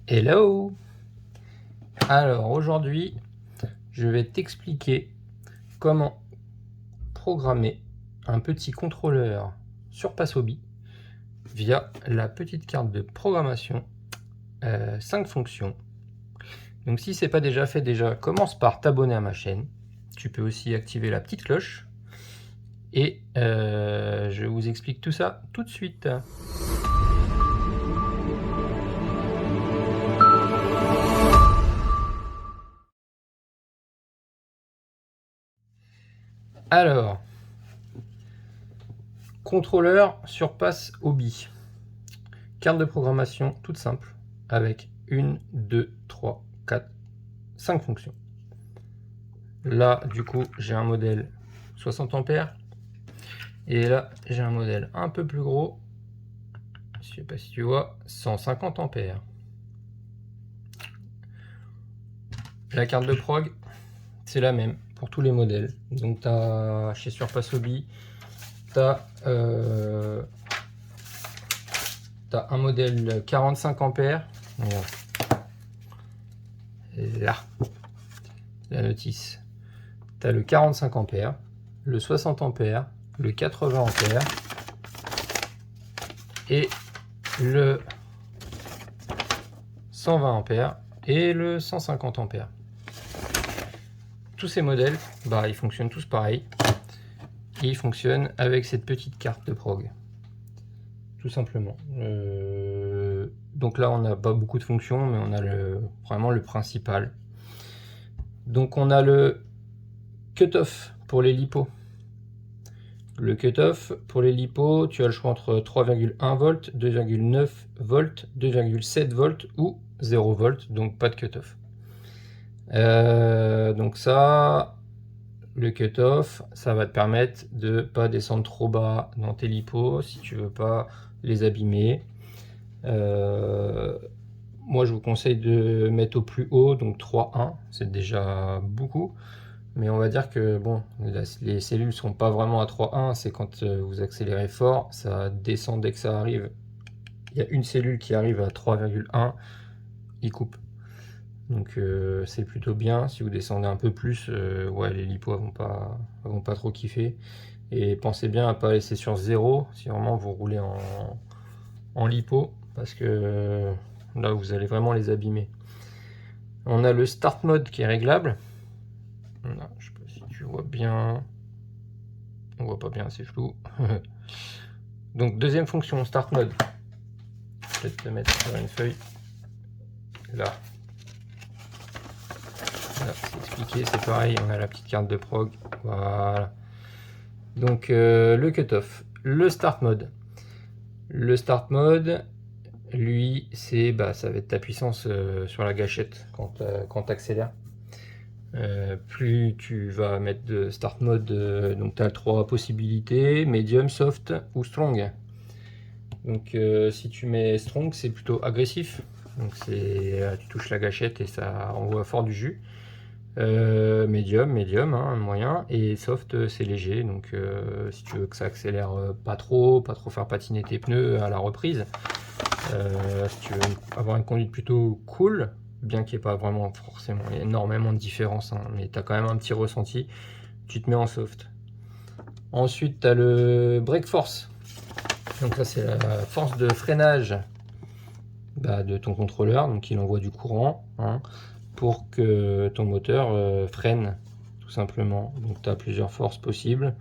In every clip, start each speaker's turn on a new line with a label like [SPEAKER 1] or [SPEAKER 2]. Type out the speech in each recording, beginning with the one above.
[SPEAKER 1] Hello! Alors aujourd'hui, je vais t'expliquer comment programmer un petit contrôleur sur Passobi via la petite carte de programmation 5 fonctions. Donc si c'est pas déjà fait, commence par t'abonner à ma chaîne. Tu peux aussi activer la petite cloche et je vous explique tout ça tout de suite. Alors, contrôleur sur Passobi. Carte de programmation toute simple avec 1, 2, 3, 4, 5 fonctions. Là, du coup, j'ai un modèle 60 ampères. Et là, j'ai un modèle un peu plus gros. Je sais pas si tu vois, 150 ampères. La carte de prog, c'est la même pour tous les modèles. Donc, tu as chez Surpassobi, tu as un modèle 45 ampères. Regarde. Là, la notice. Tu as le 45 ampères, le 60 ampères, le 80 ampères et le 120 ampères et le 150 ampères. Tous ces modèles, ils fonctionnent tous pareil. Et ils fonctionnent avec cette petite carte de prog. Tout simplement. Donc là, on n'a pas beaucoup de fonctions, mais on a vraiment le principal. Donc on a le cutoff pour les lipos. Le cutoff pour les lipos, tu as le choix entre 3,1 volts, 2,9 volts, 2,7 volts ou 0 volts, donc pas de cutoff. Donc ça, le cutoff, ça va te permettre de pas descendre trop bas dans tes lipos si tu veux pas les abîmer. Moi, je vous conseille de mettre au plus haut, donc 3,1, c'est déjà beaucoup. Mais on va dire que bon, les cellules sont pas vraiment à 3,1, c'est quand vous accélérez fort, ça descend dès que ça arrive. Il y a une cellule qui arrive à 3,1, il coupe. Donc c'est plutôt bien. Si vous descendez un peu plus, ouais, les lipos vont pas trop kiffer. Et pensez bien à pas laisser sur 0 si vraiment vous roulez en lipo, parce que là vous allez vraiment les abîmer. On a le start mode qui est réglable. Là, je sais pas si tu vois bien. On voit pas bien, c'est flou. Donc deuxième fonction, start mode. Je vais peut-être te mettre sur une feuille. Là. Voilà, c'est expliqué, c'est pareil, on a la petite carte de prog. Voilà. Donc le cutoff, le start mode. Le start mode, lui, c'est ça va être ta puissance sur la gâchette quand tu accélères. Plus tu vas mettre de start mode, donc tu as 3 possibilités, medium, soft ou strong. Donc si tu mets strong, c'est plutôt agressif. Donc tu touches la gâchette et ça envoie fort du jus. Médium, hein, moyen, et soft, c'est léger. Donc si tu veux que ça accélère pas trop faire patiner tes pneus à la reprise, si tu veux avoir une conduite plutôt cool, bien qu'il n'y ait pas vraiment forcément énormément de différence, hein, mais tu as quand même un petit ressenti, tu te mets en soft. Ensuite, tu as le brake force. Donc ça, c'est la force de freinage de ton contrôleur, donc il envoie du courant, hein, pour que ton moteur freine, tout simplement. Donc tu as plusieurs forces possibles.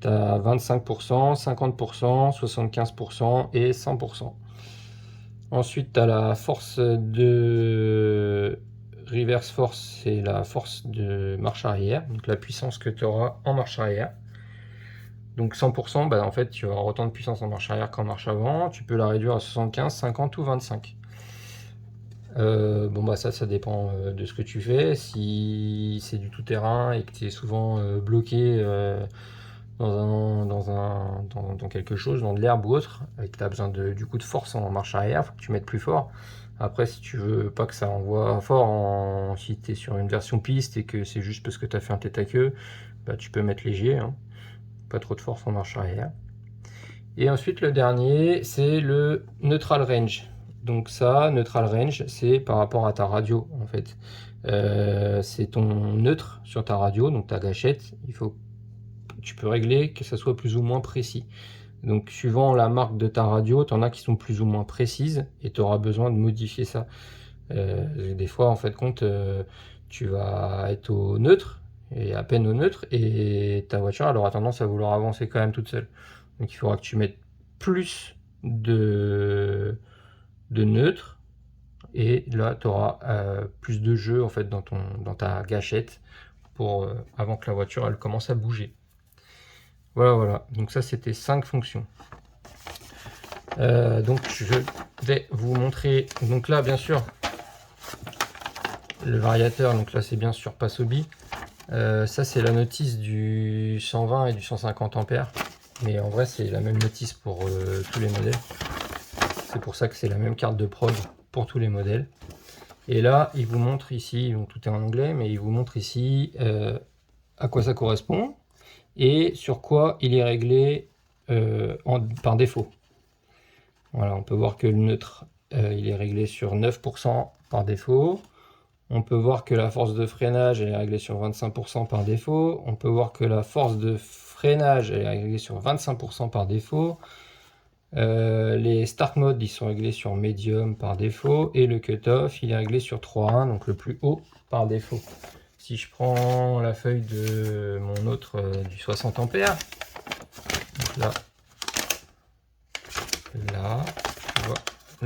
[SPEAKER 1] Tu as 25%, 50%, 75% et 100%. Ensuite, tu as la force de reverse force, c'est la force de marche arrière, donc la puissance que tu auras en marche arrière. Donc 100%, en fait, tu auras autant de puissance en marche arrière qu'en marche avant. Tu peux la réduire à 75, 50 ou 25. Ça dépend de ce que tu fais. Si c'est du tout-terrain et que tu es souvent bloqué dans quelque chose, dans de l'herbe ou autre, et que tu as besoin du coup de force en marche arrière, il faut que tu mettes plus fort. Après, si tu veux pas que ça envoie fort, si tu es sur une version piste et que c'est juste parce que tu as fait un tête à queue, tu peux mettre léger, hein. Pas trop de force en marche arrière. Et ensuite, le dernier, c'est le neutral range. Donc ça, neutral range, c'est par rapport à ta radio en fait. C'est ton neutre sur ta radio, donc ta gâchette. Tu peux régler que ça soit plus ou moins précis. Donc suivant la marque de ta radio, tu en as qui sont plus ou moins précises et tu auras besoin de modifier ça. Des fois, en fait, tu vas être au neutre, et à peine au neutre, et ta voiture, elle aura tendance à vouloir avancer quand même toute seule. Donc il faudra que tu mettes plus de neutre, et là, tu auras plus de jeu en fait dans ta gâchette avant que la voiture elle commence à bouger. Voilà. Donc ça, c'était 5 fonctions. Donc je vais vous montrer. Donc là, bien sûr, le variateur. Donc là, c'est bien sûr Pasobi. Ça, c'est la notice du 120 et du 150 ampères. Mais en vrai, c'est la même notice pour tous les modèles. C'est pour ça que c'est la même carte de prog pour tous les modèles. Et là, il vous montre ici, donc tout est en anglais, mais il vous montre ici à quoi ça correspond et sur quoi il est réglé par défaut. Voilà, on peut voir que le neutre, il est réglé sur 9% par défaut. On peut voir que la force de freinage elle est réglée sur 25% par défaut. On peut voir que la force de freinage elle est réglée sur 25% par défaut. Les start mode ils sont réglés sur medium par défaut et le cutoff il est réglé sur 3.1, donc le plus haut par défaut. Si je prends la feuille de mon autre du 60 ampères, donc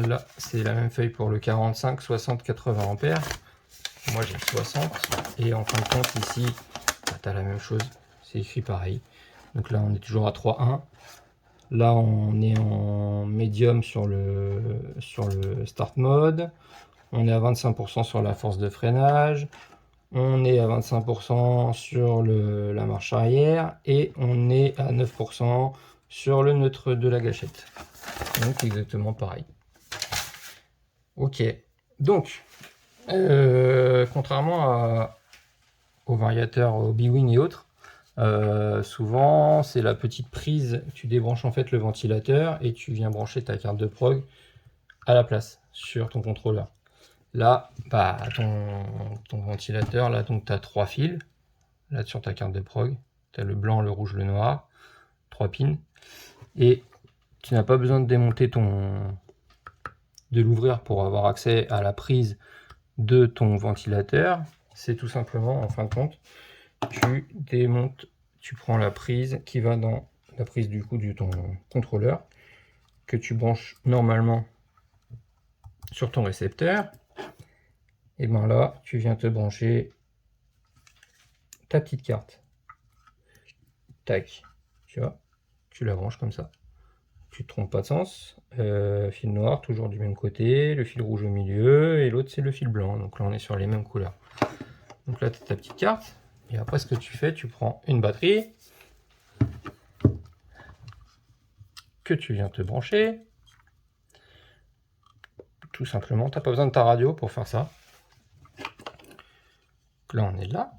[SPEAKER 1] là c'est la même feuille pour le 45, 60, 80 ampères. Moi j'ai 60 et en fin de compte ici tu as la même chose, c'est écrit pareil. Donc là on est toujours à 3.1. Là, on est en médium sur le start mode. On est à 25% sur la force de freinage. On est à 25% sur la marche arrière. Et on est à 9% sur le neutre de la gâchette. Donc, exactement pareil. Ok. Donc, contrairement aux variateurs, aux B-Wing et autres, souvent c'est la petite prise, tu débranches en fait le ventilateur et tu viens brancher ta carte de prog à la place sur ton contrôleur. Là, bah, ton ventilateur, là donc tu as 3 fils, là sur ta carte de prog, tu as le blanc, le rouge, le noir, 3 pins, et tu n'as pas besoin de démonter de l'ouvrir pour avoir accès à la prise de ton ventilateur. C'est tout simplement, en fin de compte, tu démontes, tu prends la prise qui va dans la prise du coup de ton contrôleur que tu branches normalement sur ton récepteur, et bien là tu viens te brancher ta petite carte, tac, tu vois, tu la branches comme ça, tu te trompes pas de sens. Fil noir toujours du même côté, le fil rouge au milieu et l'autre c'est le fil blanc, donc là on est sur les mêmes couleurs. Donc là tu as ta petite carte. Et après, ce que tu fais, tu prends une batterie que tu viens te brancher. Tout simplement, tu n'as pas besoin de ta radio pour faire ça. Donc là, on est là.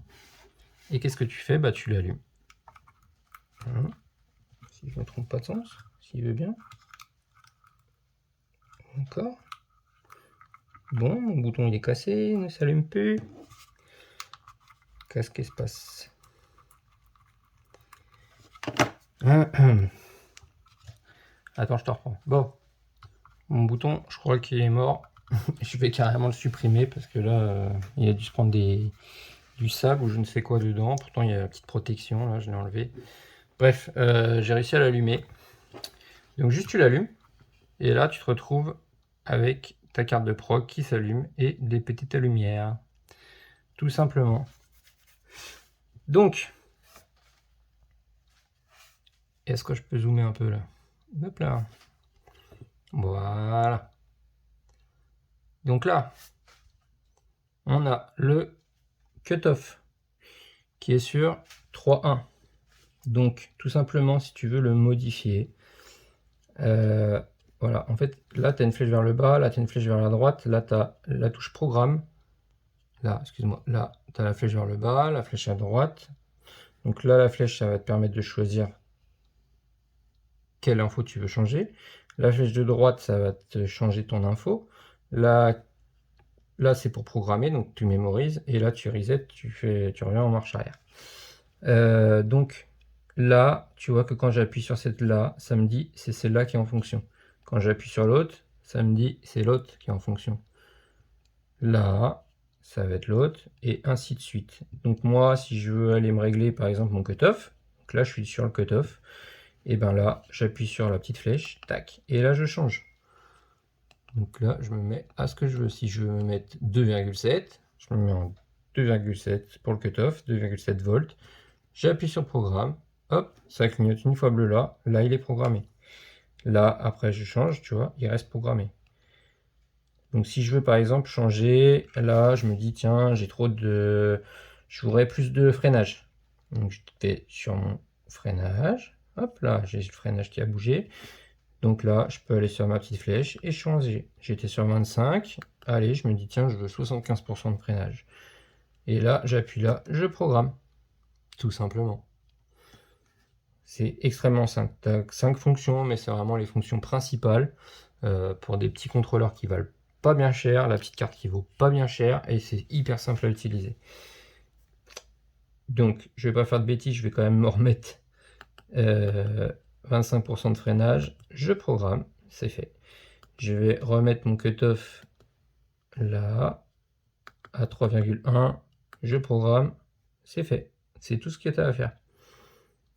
[SPEAKER 1] Et qu'est-ce que tu fais? Bah, tu l'allumes. Si je ne me trompe pas de sens, s'il veut bien. D'accord. Bon, mon bouton il est cassé, il ne s'allume plus. Qu'est-ce qui se passe? Attends, je te reprends. Bon, mon bouton, je crois qu'il est mort. Je vais carrément le supprimer parce que là, il a dû se prendre du sable ou je ne sais quoi dedans. Pourtant, il y a la petite protection, là, je l'ai enlevé. Bref, j'ai réussi à l'allumer. Donc, juste tu l'allumes. Et là, tu te retrouves avec ta carte de prog qui s'allume et des petites lumières. Tout simplement. Donc, est-ce que je peux zoomer un peu là? Hop là. Voilà. Donc là, on a le cutoff qui est sur 3.1. Donc, tout simplement, si tu veux le modifier, voilà, en fait, là, tu as une flèche vers le bas, là, tu as une flèche vers la droite, là, tu as la touche programme. Là, excuse-moi, là, tu as la flèche vers le bas, la flèche à droite. Donc là, la flèche, ça va te permettre de choisir quelle info tu veux changer. La flèche de droite, ça va te changer ton info. Là, c'est pour programmer, donc tu mémorises. Et là, tu reset, tu reviens en marche arrière. Donc là, tu vois que quand j'appuie sur cette là, ça me dit c'est celle-là qui est en fonction. Quand j'appuie sur l'autre, ça me dit c'est l'autre qui est en fonction. Là, ça va être l'autre, et ainsi de suite. Donc moi, si je veux aller me régler par exemple mon cutoff, donc là je suis sur le cutoff, et ben là, j'appuie sur la petite flèche, tac, et là je change. Donc là, je me mets à ce que je veux. Si je veux me mettre 2,7, je me mets en 2,7 pour le cutoff, 2,7 volts. J'appuie sur programme, hop, ça clignote une fois bleu là, là il est programmé. Là, après je change, tu vois, il reste programmé. Donc si je veux par exemple changer, là je me dis tiens, j'ai trop de... je voudrais plus de freinage. Donc je vais sur mon freinage, hop là, j'ai le freinage qui a bougé. Donc là, je peux aller sur ma petite flèche et changer. J'étais sur 25, allez, je me dis tiens, je veux 75% de freinage. Et là, j'appuie là, je programme, tout simplement. C'est extrêmement simple. Tu as 5 fonctions, mais c'est vraiment les fonctions principales pour des petits contrôleurs qui valent pas bien cher, la petite carte qui vaut pas bien cher, et c'est hyper simple à utiliser. Donc, je vais pas faire de bêtises, je vais quand même me remettre 25% de freinage. Je programme, c'est fait. Je vais remettre mon cutoff là, à 3,1. Je programme, c'est fait. C'est tout ce qu'il y a à faire.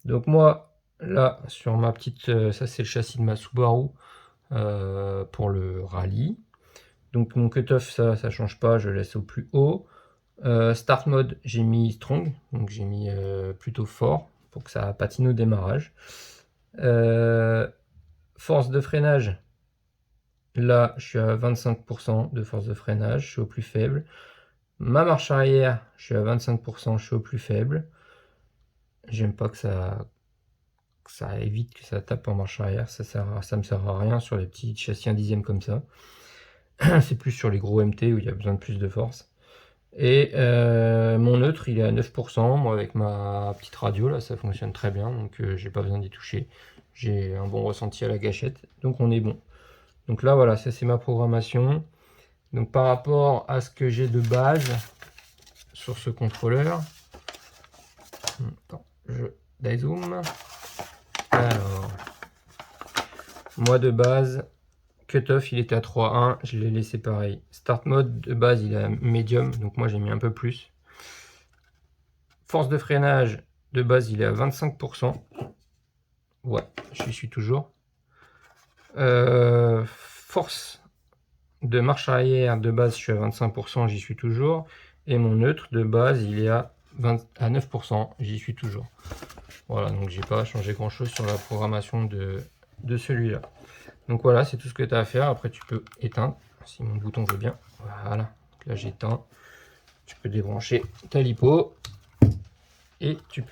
[SPEAKER 1] Donc moi, là, sur ma petite... ça, c'est le châssis de ma Subaru pour le rallye. Donc mon cutoff, ça change pas, je laisse au plus haut. Start mode, j'ai mis strong, donc j'ai mis plutôt fort pour que ça patine au démarrage. Force de freinage, là je suis à 25% de force de freinage, je suis au plus faible. Ma marche arrière, je suis à 25%, je suis au plus faible. J'aime pas que ça évite que ça tape en marche arrière, ça me sert à rien sur les petits châssis 1 dixième comme ça. C'est plus sur les gros MT où il y a besoin de plus de force. Et mon neutre, il est à 9%. Moi, avec ma petite radio, là, ça fonctionne très bien. Donc, j'ai pas besoin d'y toucher. J'ai un bon ressenti à la gâchette. Donc, on est bon. Donc là, voilà, ça, c'est ma programmation. Donc, par rapport à ce que j'ai de base sur ce contrôleur. Attends, je dézoome. Alors, moi, de base... Cutoff, il était à 3,1, je l'ai laissé pareil. Start mode, de base, il est à médium, donc moi j'ai mis un peu plus. Force de freinage, de base, il est à 25%. Ouais, j'y suis toujours. Force de marche arrière, de base, je suis à 25%, j'y suis toujours. Et mon neutre, de base, il est à 9%, j'y suis toujours. Voilà, donc j'ai pas changé grand chose sur la programmation de celui-là. Donc voilà, c'est tout ce que tu as à faire. Après, tu peux éteindre, si mon bouton veut bien. Voilà, donc là j'éteins. Tu peux débrancher ta lipo. Et tu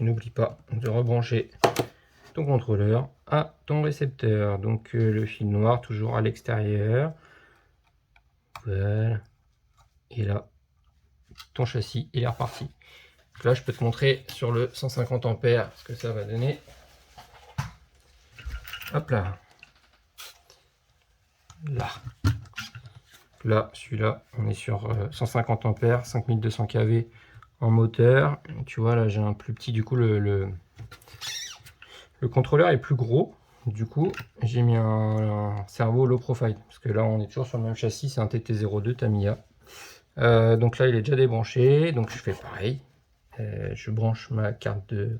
[SPEAKER 1] n'oublies pas de rebrancher ton contrôleur à ton récepteur. Donc le fil noir toujours à l'extérieur. Voilà. Et là, ton châssis, il est reparti. Donc là, je peux te montrer sur le 150 ampères ce que ça va donner. Hop là. Là, celui-là, on est sur 150 ampères, 5200 kV en moteur. Tu vois, là, j'ai un plus petit, du coup, le contrôleur est plus gros. Du coup, j'ai mis un cerveau low profile. Parce que là, on est toujours sur le même châssis, c'est un TT02 Tamiya. Donc là, il est déjà débranché. Donc, je fais pareil. Je branche ma carte de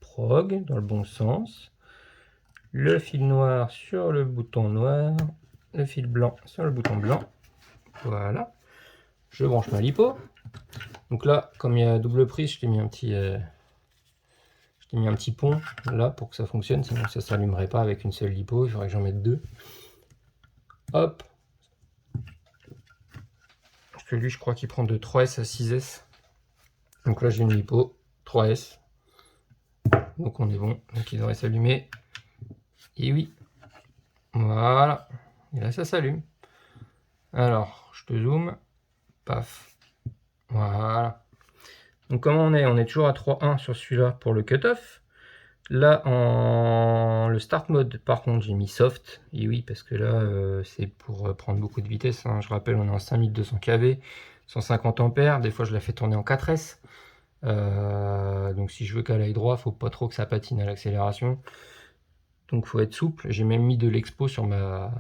[SPEAKER 1] prog dans le bon sens. Le fil noir sur le bouton noir. Le fil blanc sur le bouton blanc. Voilà. Je branche ma lipo. Donc là, comme il y a double prise, je t'ai mis un petit pont là pour que ça fonctionne, sinon ça ne s'allumerait pas avec une seule lipo, il faudrait que j'en mette deux. Hop. Parce que lui, je crois qu'il prend de 3S à 6S. Donc là, j'ai une lipo 3S. Donc on est bon. Donc il devrait s'allumer. Et oui. Voilà. Et là, ça s'allume. Alors, je te zoome. Paf. Voilà. Donc comment on est? On est toujours à 3,1 sur celui-là pour le cutoff. Là, le start mode, par contre, j'ai mis soft. Et oui, parce que là, c'est pour prendre beaucoup de vitesse, hein. Je rappelle, on est en 5200 kV, 150 ampères. Des fois, je la fais tourner en 4S. Donc, si je veux qu'elle aille droit, faut pas trop que ça patine à l'accélération. Donc, faut être souple. J'ai même mis de l'expo sur ma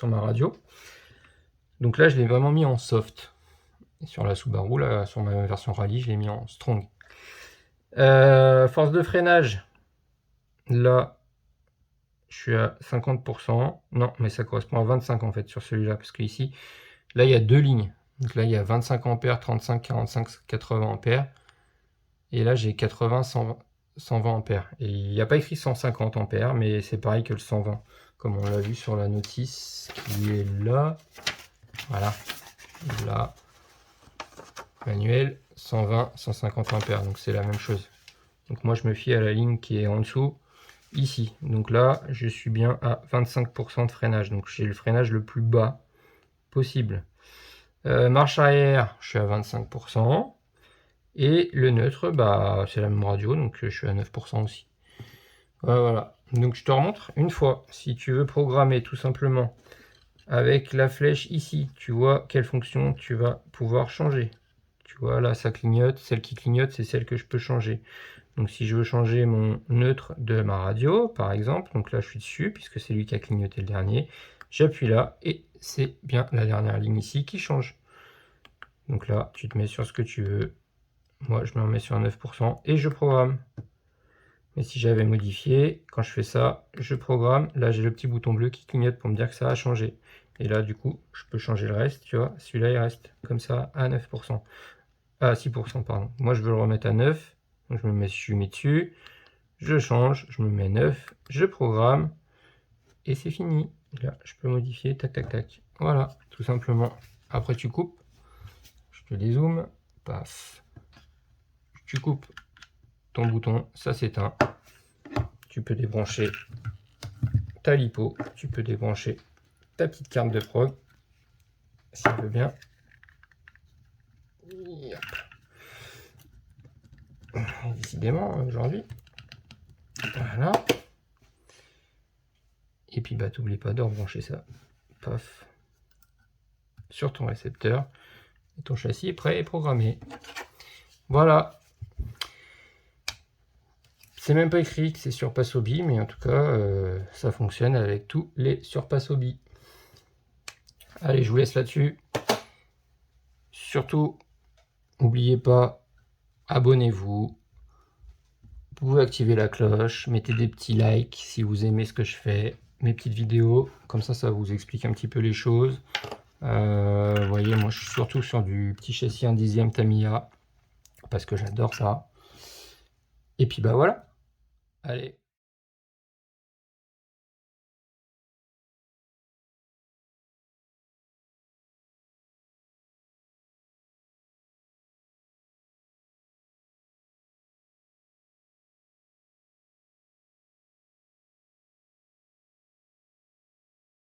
[SPEAKER 1] radio. Donc là, je l'ai vraiment mis en soft. Et sur la Subaru, là, sur ma version rallye, je l'ai mis en strong. Force de freinage, là, je suis à 50%. Non, mais ça correspond à 25 en fait sur celui-là, parce qu'ici, là, il y a deux lignes. Donc là, il y a 25 ampères, 35, 45, 80 ampères. Et là, j'ai 80, 120 ampères. Et il n'y a pas écrit 150 ampères, mais c'est pareil que le 120, comme on l'a vu sur la notice qui est là. Voilà, là, manuel, 120, 150 ampères. Donc c'est la même chose. Donc moi, je me fie à la ligne qui est en dessous, ici. Donc là, je suis bien à 25% de freinage. Donc j'ai le freinage le plus bas possible. Marche arrière, je suis à 25%. Et le neutre, bah, c'est la même radio, donc je suis à 9% aussi. Voilà. Donc je te remontre une fois. Si tu veux programmer tout simplement avec la flèche ici, tu vois quelle fonction tu vas pouvoir changer. Tu vois, là, ça clignote. Celle qui clignote, c'est celle que je peux changer. Donc si je veux changer mon neutre de ma radio, par exemple, donc là je suis dessus, puisque c'est lui qui a clignoté le dernier, j'appuie là, et c'est bien la dernière ligne ici qui change. Donc là, tu te mets sur ce que tu veux. Moi, je me remets sur 9%, et je programme. Mais si j'avais modifié, quand je fais ça, je programme. Là, j'ai le petit bouton bleu qui clignote pour me dire que ça a changé. Et là, du coup, je peux changer le reste, tu vois. Celui-là, il reste comme ça à 9%. À 6%, pardon. Moi, je veux le remettre à 9. Donc, je suis mis dessus. Je change, je me mets 9, je programme. Et c'est fini. Là, je peux modifier, tac, tac, tac. Voilà, tout simplement. Après, tu coupes. Je te dézoome. Paf. Tu coupes ton bouton, ça s'éteint. Tu peux débrancher ta lipo, tu peux débrancher ta petite carte de prog, si tu veux bien. Décidément, aujourd'hui. Voilà. Et puis, bah, t'oublies pas de rebrancher ça. Paf. Sur ton récepteur. Et ton châssis est prêt et programmé. Voilà. C'est même pas écrit que c'est sur Passobi, mais en tout cas, ça fonctionne avec tous les sur Passobi. Allez, je vous laisse là-dessus. Surtout, n'oubliez pas, abonnez-vous. Vous pouvez activer la cloche, mettez des petits likes si vous aimez ce que je fais, mes petites vidéos. Comme ça vous explique un petit peu les choses. Vous voyez, moi je suis surtout sur du petit châssis 1/10 Tamiya, parce que j'adore ça. Et puis bah voilà. Allez.